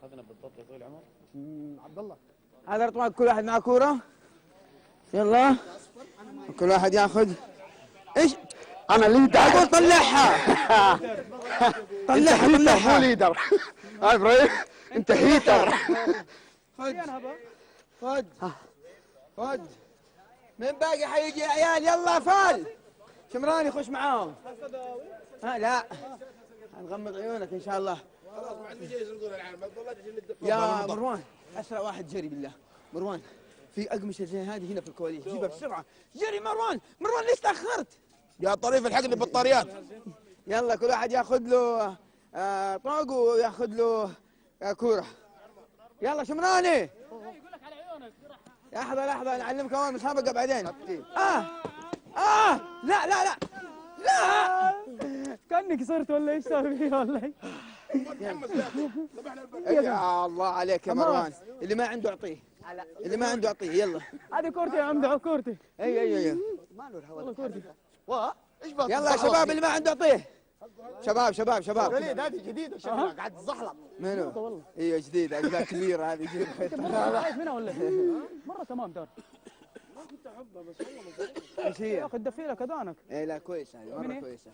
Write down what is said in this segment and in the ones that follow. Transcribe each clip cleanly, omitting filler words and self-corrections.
اخذنا بالضبط يا طويل العمر؟ عبد الله هذا رقم كل واحد معه كوره. يلا كل واحد ياخذ. ايش؟ انا ليدر. اقول طلعها. طلعها طلعها. مو ليدر. هاي ابراهيم انت هيتر. خذ خذ. من باقي حيجي يا عيال. يلا فال شمراني خش معاهم. لا نغمض عيونك ان شاء الله. خلاص ما عندي شيء يسرقون العالم، ما تظلش اللي يا مروان اسرع واحد جري بالله. مروان في اقمشه زي هذه هنا في الكواليس، جيبها بسرعه. جري مروان. مروان ليش تاخرت؟ يا طريف الحقني بالطاريات. يلا كل واحد ياخذ له طوق وياخذ له كوره. يلا شمراني. لحظه لحظه نعلمك اول مسابقه بعدين. لا لا لا لا كانك صرت ولا ايش صار فيه والله. يا الله عليك يا مروان. اللي ما عنده اعطيه. اللي ما عنده اعطيه. يلا هذه كورتي يا عم كورتي. اي ماله الهواء والله كورتي. ايش بك؟ يلا يا شباب اللي ما عنده اعطيه. شباب وليد هذه جديده شكلها قاعد تزحلط. منو؟ ايوه جديده اجزاء كبيره هذه خايف منها ولا مره تمام دار. ما كنت احبها بس والله ايش هي؟ ياخذ دفيله كذانك. اي لا كويسه هذه من مره إيه؟ كويسه.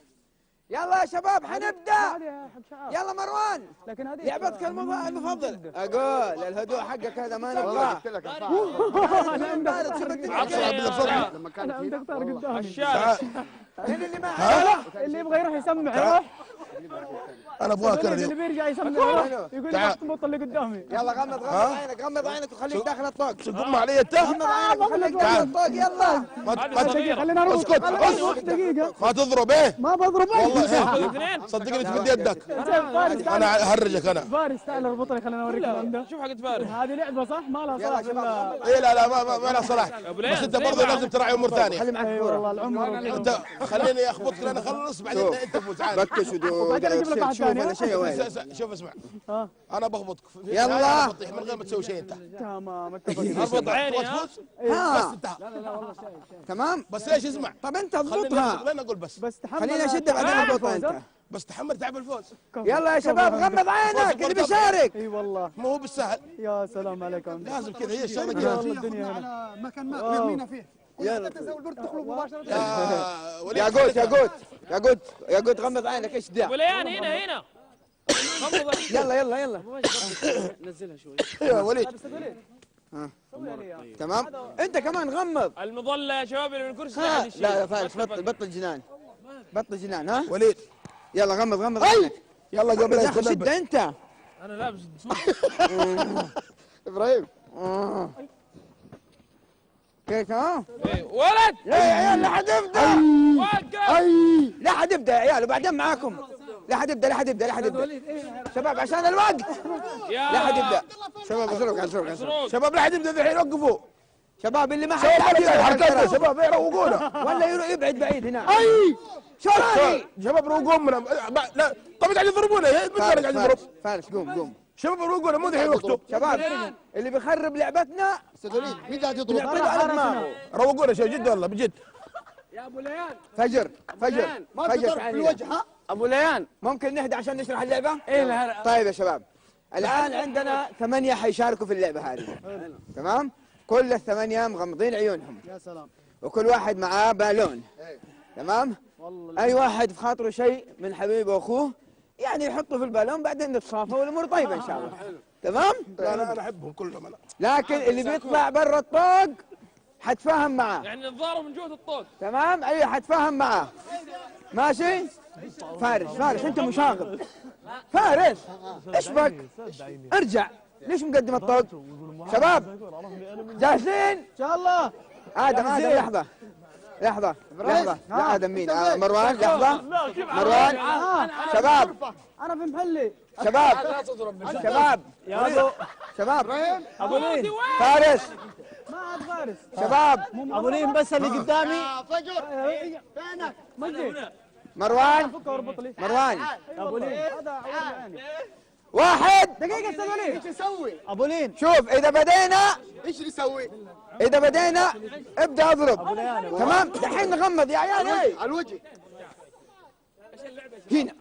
يلا يا شباب حنبدا. هذه حق شعار. يلا مروان لكن هذه لعبتك المفضل. اقول الهدوء حقك هذا ما نبغاه. قلت لك بسرعه لما انا كانت عندك طار قدامي. الشارع اللي ما اللي يبغى يروح يسمع يروح. انا ابغاك اللي انا بيرجع يسمع يروح يقول لي تعال. تحط اللي قدامي. يلا غمض عينك وخليك داخل الطوق. تقوم علي انت. غمض عينك وخليك داخل الطوق. يلا دقيقة خلينا نروح. اسكت دقيقة ما تضرب ايه ما بضرب. والله صدقني تمد يدك. فارس انا هرجك انا. فارس تعال اربطني خلينا اوريك الكلام ده. شوف حقت فارس. هذه لعبة صح ما لها يلا صلاح شباب. ايه لا ما لها صلاح. بس انت برضه لازم تراعي امور ثانيه. خلي معك اي والله كوره. العمر. انت خليني اخبطك انا اخلص بعدين انت فوز عادي. بكش بعدين أجيب لك واحد شوف ثاني، ولا شيء وين. شوف اسمع ها انا بخبطك يلا. بطيح من غير ما تسوي شيء انت. تمام اتفقنا. اربط عيني ها. تفوز ها بس انتهى. لا والله شايف تمام. بس ليش اسمع طب انت خليني اضبطها. خليني اقول بس تحمل. خلينا اشدها بعدين اضبطها انت. بس تحمل تعب الفوز. يلا يا شباب غمض عينك اللي بيشارك. اي والله مو هو بالسهل يا سلام عليكم. لازم كذا هي الشغله يا كذا. والله الدنيا هنا. على مكان ما يرمينا فيه. يلا تسوي البرد تخرج مباشره. يا وليد يا قوت غمض عينك. ايش ده؟ وليان هنا يلا نزلها شوي. يا وليد تمام. انت كمان غمض. المظله يا شباب اللي من الكرسي ها تحت الشيء. لا يا فارس بطل جنان. بطل جنان. ها وليد يلا غمض عينك. يلا قبل يا اخي شد انت. انا لابس ابراهيم كيف ها؟ ولد لا يا عيال لا حد يبدا. وقف. لا حد يبدا يا عيال وبعدين معاكم. لا حد يبدا شباب عشان الوقت. لا حد يبدا شباب. عسروك شباب لا حد يبدا الحين وقفوا. شباب اللي ما شباب حد لا حركات شباب يروقونا. ولا يبعد بعيد هنا. شباب شباب روقون من لا طب قاعد يضربونا قاعد يضرب. فارس قوم شباب روقونا مو الحين وقته. شباب اللي بيخرب لعبتنا استاذ وليد مين قاعد يضرب؟ نعطيه على دماغه. روقونا شيء جد والله بجد. يا ابو ليان فجر ما في ضرب في الوجه. ها ابو ليان ممكن نهدى عشان نشرح اللعبه؟ ايه لا طيب يا شباب الان عندنا 8 حيشاركوا في اللعبه هذه. تمام؟ كل ال8 مغمضين عيونهم. يا سلام. وكل واحد معاه بالون. تمام؟ اي واحد في خاطره شيء من حبيبه واخوه يعني يحطه في البالون بعدين نتصافى والامور طيبه ان شاء الله. تمام؟ لا انا احبهم كلهم انا. لكن اللي بيطلع برا الطوق حتفاهم معاه. يعني نظاره من جهه الطوق. تمام؟ ايوه حتفاهم معاه. ماشي؟ فارس انت مشاغب. فارس ايش بك؟ ارجع. ليش مقدم الطوق؟ شباب جاهزين؟ ان شاء الله. ادم لحظة لا ادم مين؟ مروان لحظة. مروان شباب انا في محلي. شباب يا ابو شباب ابو لين. فارس ما عاد فارس. شباب ابو لين بس اللي قدامي. فجر فينك؟ مجدي مروان اربط لي. ابو لين هذا عور عيني. واحد. دقيقة استاذ وليد. ايش يسوي؟ ابو لين شوف اذا بدينا ابدا اضرب. تمام؟ دحين نغمض يا عيال. على الوجه. هنا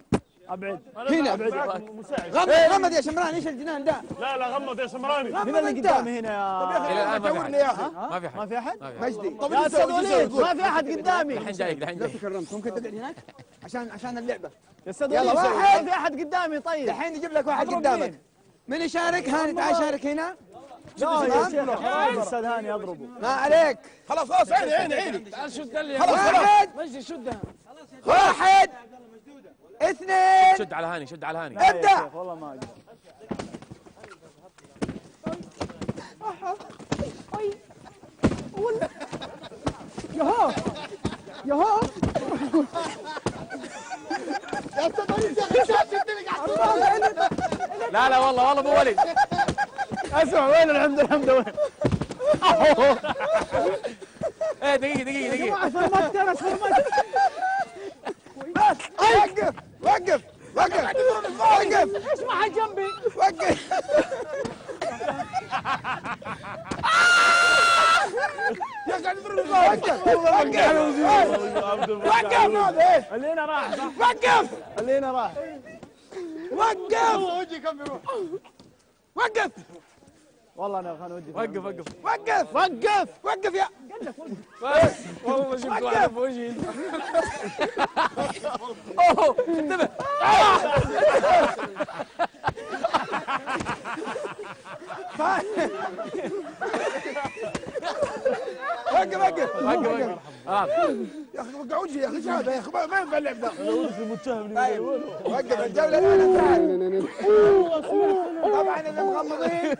ابعد هنا مساعد. غمض يا شمران، ايش الجنان ده؟ لا لا غمض يا شمراني. مين اللي قدامي هنا إلى يا الآن ما في أحد. يا اخي ما في أحد. ما في احد؟ مجدي يا استاذ وليد ما في احد قدامي الحين جايك الحين لو جايك. تكرمت ممكن تقعد هناك عشان اللعبه. يا استاذ يلا وليد واحد. ما في احد قدامي طيب. الحين يجيب لك واحد أضرب قدامك. مين؟ من يشارك؟ هاني تعال شارك هنا. لا يا تمام؟ شيخ خلاص استاذ هاني اضربه. ما عليك. خلاص خلاص عيني تعال شد اللي واحد مجدي شدها. واحد اثنين شد على هاني شد على هاني. لا يا ابدأ. شيخ والله ما اقدر. يهو يهو يا استاذ وليد يا اخي شدني قاعد لا لا والله والله ابو وليد. اسمع وين الحمد وين؟ ايه دقيقة دقيقة دقيقة. فرمت انا فرمت. بس وقف وقف وقف وقف ايش ما حد جنبي؟ وقف. يا قاعد يضرب وقف وقف اللي هنا راح صح؟ وقف اللي هنا راح. وقف وجهي كم يروح وقف والله انا خلنا ودي وقف وقف. وقف وقف. وقف يا بس والله شفت واحد في وجهي. اوه انتبه. وقف وقف وقف وقف. خلاص. يا اخي وقع وجهي يا اخي ايش هذا يا اخي ما ينفع اللعب ذا. طيب وقف الجولة الأولى انتهت. طبعا اللي مغمضين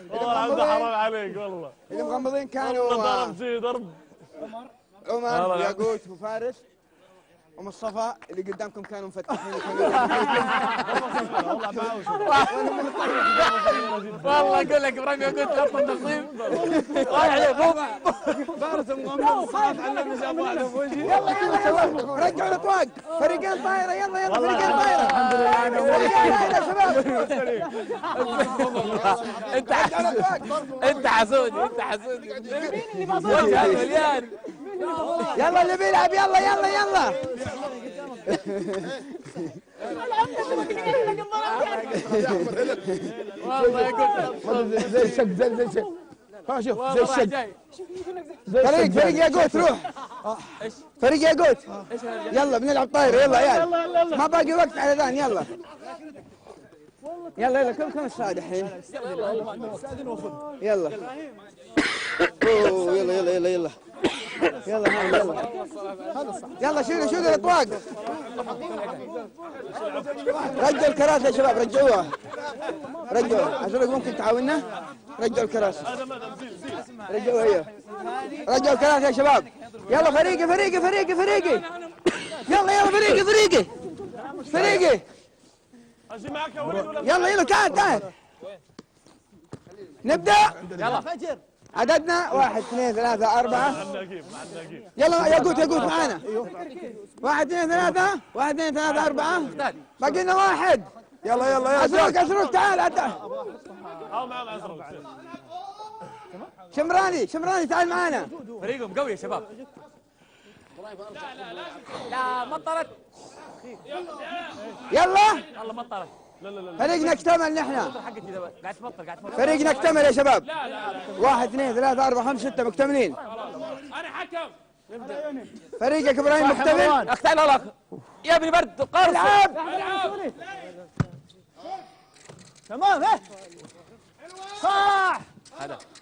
والله العظيم حرام عليك والله. اللي مغمضين كانوا ضرب شي ضرب. عمر ياقوت وفارس ومصطفى. اللي قدامكم كانوا مفتحين والله اقول لك ابراهيم قلت لطم النصيب. رايح عليه فوق. فارس مغمض صارت على النساء واحده في وجهي. يلا يلا يلا رجعوا الاطواق. فريقين طايره يلا يلا فريقين طايره. الحمد لله انا يلا يا شباب انت حسودي انت حسودي. وجهك مليان. يلا اللي بيلعب يلا يلا يلا. والله يقول زي الشق زي الشق. ها شوف زي والله راح الشق. جاي. فريق ياقوت روح. فريق ياقوت يلا بنلعب طايره يلا عيال. ما باقي وقت على ذان يلا. يلا يلا كم الساعة الحين؟ يلا أوه، يلا يلا يلا يلا يلا هاي يلا يلا شيلوا الاطواق. رجعوا الكراسي يا شباب رجعوها رجعوا عشان ممكن تعاوننا. رجعوا الكراسي رجعوا هي رجعوا الكراسي يا شباب. يلا فريقي يلا فريقي اجي معك يا ولد ولا يلا تعال نبدأ. يلا فجر. عددنا 1 2 3 4. نجيب نجيب. يلا ياقوت معانا. 1 2 3 1 2 3 4. باقي لنا واحد. يلا عزروك تعال ها معنا عزرق. شمراني تعال معانا. فريقهم قوي يا شباب. لا مطرت. يلا والله مطرت. فريقنا اكتمل نحن. حقتي ذا قاعد تمطر قاعد تمطر. فريقنا اكتمل يا شباب. 1 2 3 4 5 6 مكتملين. انا حكم. فريقك ابراهيم مكتمل. اختار والله يا ابني برد قرص. العب تمام ايه صح.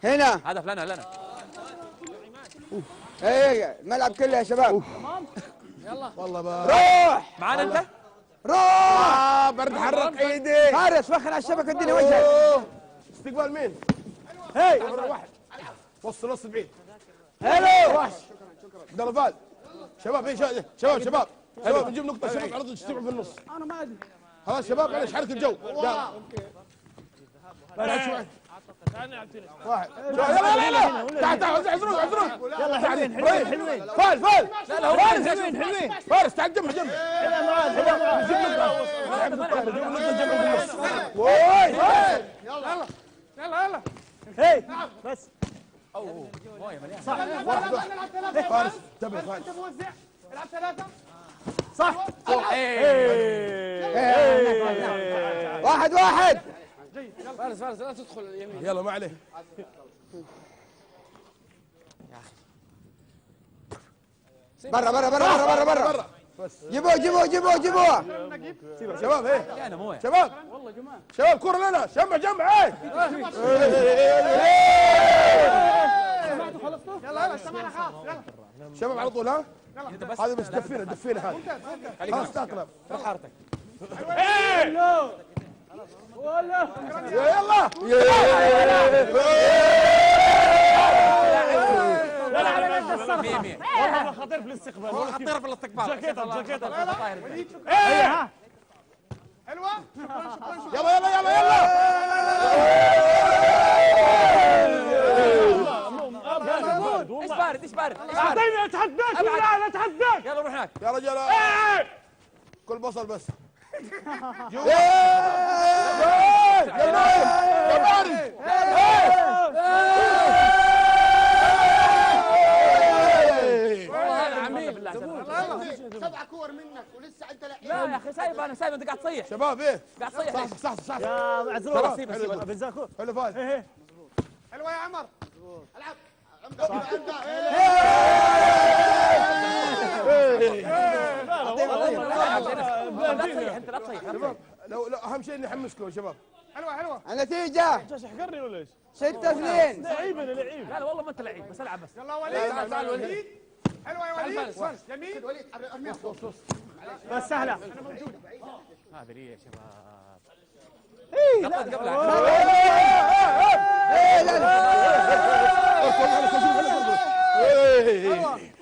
هنا. هدف لنا ايه الملعب كله يا شباب. والله روح معانا انت. روح برد حرك ايدي. فارس وخر على الشبكه اديني وجهك. استقبال مين؟ هي واحد وصل نص بعيد. هلو عبد الله فال. شباب ايه شباب نجيب نقطه شباب على طول تجتمعوا في النص. انا ما ادري. خلاص شباب معلش حرك الجو. بعد شوي واحد يلا تعال عزروك يلا حلوين فال حلوين. فارس تعال جنب يلا معاذ يلا هي بس مويه مليان. فارس انتبه فارس موزع العب ثلاثة صح. 1-1. فارس لا تدخل اليمين. يلا ما عليه. برا برا برا برا برا برا. جيبوه جيبوه جيبوه جيبوه. شباب ايه انا مويه شباب شباب كرة لنا جمع جمع ايه يلا سمعنا خلاص يلا. شباب على طول ها هذا بس دفينا هذا خلاص تاكله حارتك. يلا والله خطير في الاستقبال. خطير في الاستقبال. جاكيتك حلوه. يلا يلا يلا يلا ايش بارد ايش بارد. اعطيني اتحداك. لا اتحداك. يلا روح هناك. يا رجال كل بصل بس جوا يا نايم يا بارد والله هذا عميل. 7 كور منك ولسه انت لعيب. لا يا اخي سايب انا سايب انت قاعد تصيح. شباب ايه قاعد تصيح. صح صح صح يا معزول. حلو بن زاكور. حلو فاز حلوه يا عمر. العب. انت لا تصيح. لو اهم شيء اني احمسكم يا شباب حلوه. النتيجة ايش حقرني ولا ايش؟ 6-2. لعيب انا لعيب. لا والله ما انت لعيب بس العب بس. يلا وليد. حلوه يا وليد. جميل. وليد ارميها فوق. بس سهله. هذه لي يا شباب.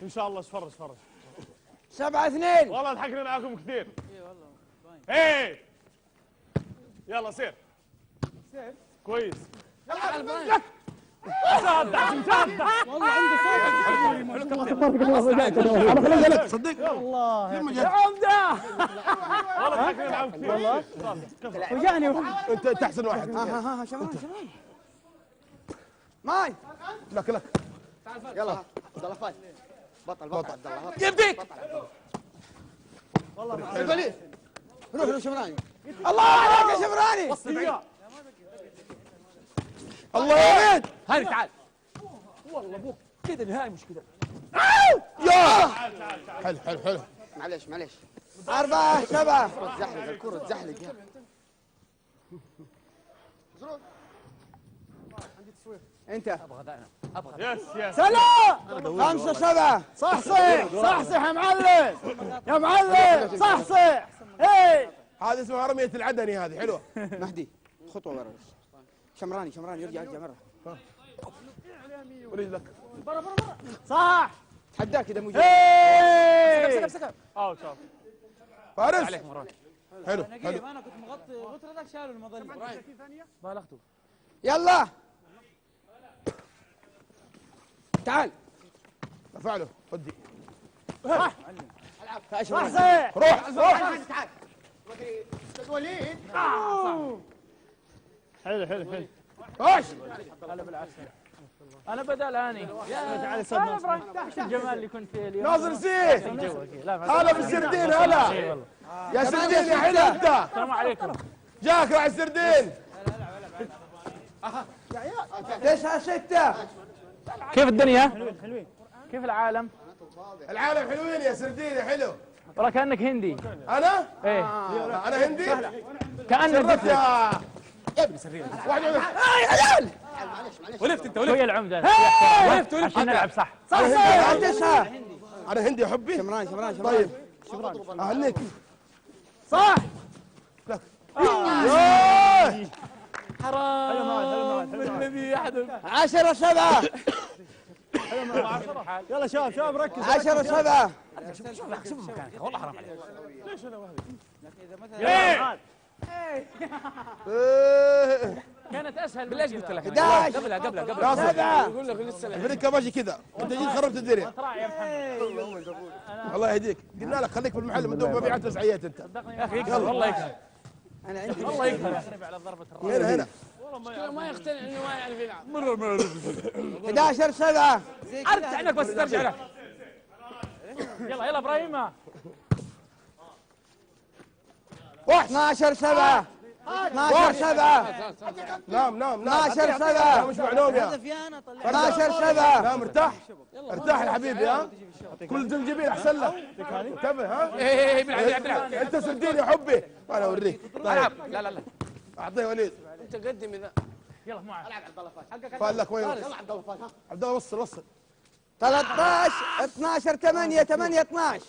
ان شاء الله اشفرش 7-2. والله ضحكنا معاكم كثير. ايه يلا سير كويس. صدق والله يا عمده والله ضحكنا معاكم كثير. والله وجعني. انت احسن واحد ها شمران شمران. ماي. لك يلا عبد الله فاز. بطل عبد الله. يبديك. وليد. روح شمراني. الله عليك يا شمراني. الله يا بيت هاني تعال. والله ابوك كذا النهائي مش كذا. يا حلو معليش 4-7. تزحلق الكره تزحلق يا انت ابغى ذا انا ابغى. يس سلام. 5-7. صحصح صحصح يا معلم. يا معلم صحصح. ايه هذه اسمها رمية العدني هذه حلوة مهدي خطوة ورا بس. شمراني يرجع مرة. ورجلك صح. تحداك اذا موجود. ايه سكب. اوت اوت. فارس عليك مروان. حلو انا كنت مغطي غطرة ذاك شالوا المظله. بالغتوا. يلا تعال. ارفع له ودي صحصح. روح تعال وليد. حلو. خش انا بدل اني تعال صدق. الجمال اللي كنت فيه اليوم. ناظر سيف لا هلا بالسردين هلا يا سردين يا حلو انت السلام عليكم. جاك راعي السردين 9-6. كيف الدنيا؟ حلوين. كيف العالم؟ العالم حلوين يا سردين يا حلو والله كانك هندي. انا ايه انا هندي كانك شرفت مثلك. يا ابن سرير واحد ولفت انت شويه العمده ولفت عشان نلعب صح. صح 9. انا هندي يا حبي شمران طيب اهنيك صح. لك حرام والنبي يحدث. 10-7. يلا شباب ركز. 10-7. شوف مكانك والله حرام عليك. كانت اسهل من ليش قلت لك 11. قبلها 7. يقول لك لسه افريقيا ماشي كذا انت جيت خربت الدنيا تراعي يا محمد. الله يهديك قلنا لك خليك في المحل من دون مبيعات وسعيات انت يا اخي يقهر والله يقهر انا عندي والله يقهر. على ضربه هنا ما يقتنع انه ما يعرف يلعب. 11-7. ارجع لك بس ترجع لك. يلا ابراهيم. 12 7 12 7 نام نام 12 7 لا مش مع نوم يا 12 7 نام ارتاح ارتاح يا حبيبي ها كل زنجبيل احسن لك انتبه ها ايه بيلعب بيلعب انت سردين يا حبي انا اوريك العب لا لا لا اعطيه وليد انت قدم اذا يلا مو عارف. فال لك وين يلا عبد الله وصل وصل 13 12 8 8 12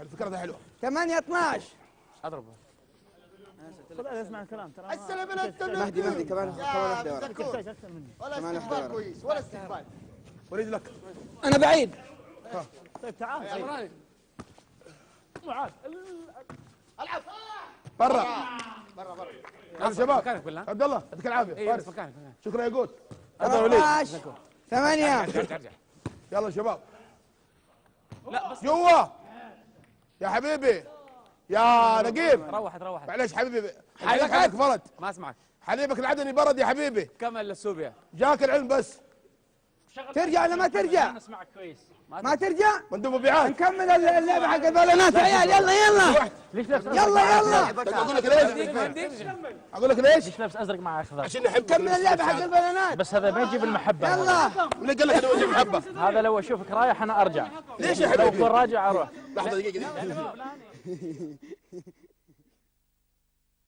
الفكره حلوه 8 12 اضرب خذ اسمع الكلام ترى السلام عليكم مهدي كمان واحدة ورا تحتاج اكثر مني ولا كمان واحدة استقبال ورا. كويس ولا استقبال وليد لك أنا بعيد طيب تعال عمراني مو عارف العب برا برا برا يا شباب مكانك بالله عبد الله يعطيك العافيه ايه فارس مكانك شكرا يا جود تفضل وليد 13 8 ارجع يلا يا شباب لا بس جوا يا حبيبي يا نقيب روحت معلش حبيبي حبيبك حبيبك فرد ما اسمعك حليبك العدني برد يا حبيبي كمل للسوبيا جاك العلم بس ترجع ولا ما ترجع؟ اسمعك كويس ما ترجع؟ مندوب مبيعات نكمل اللعبة حق البالونات يا عيال يلا يلا ليش لابس يلا يلا اقول لك ليش اقول لك ليش ليش لابس ازرق مع اخضر؟ عشان نحبك نكمل اللعبة حق البالونات بس هذا ما يجيب المحبه. يلا من قال لك انا وجه محبه هذا لو اشوفك رايح انا ارجع. ليش يا لو حبيبي اكون راجع اروح. لحظه دقيقه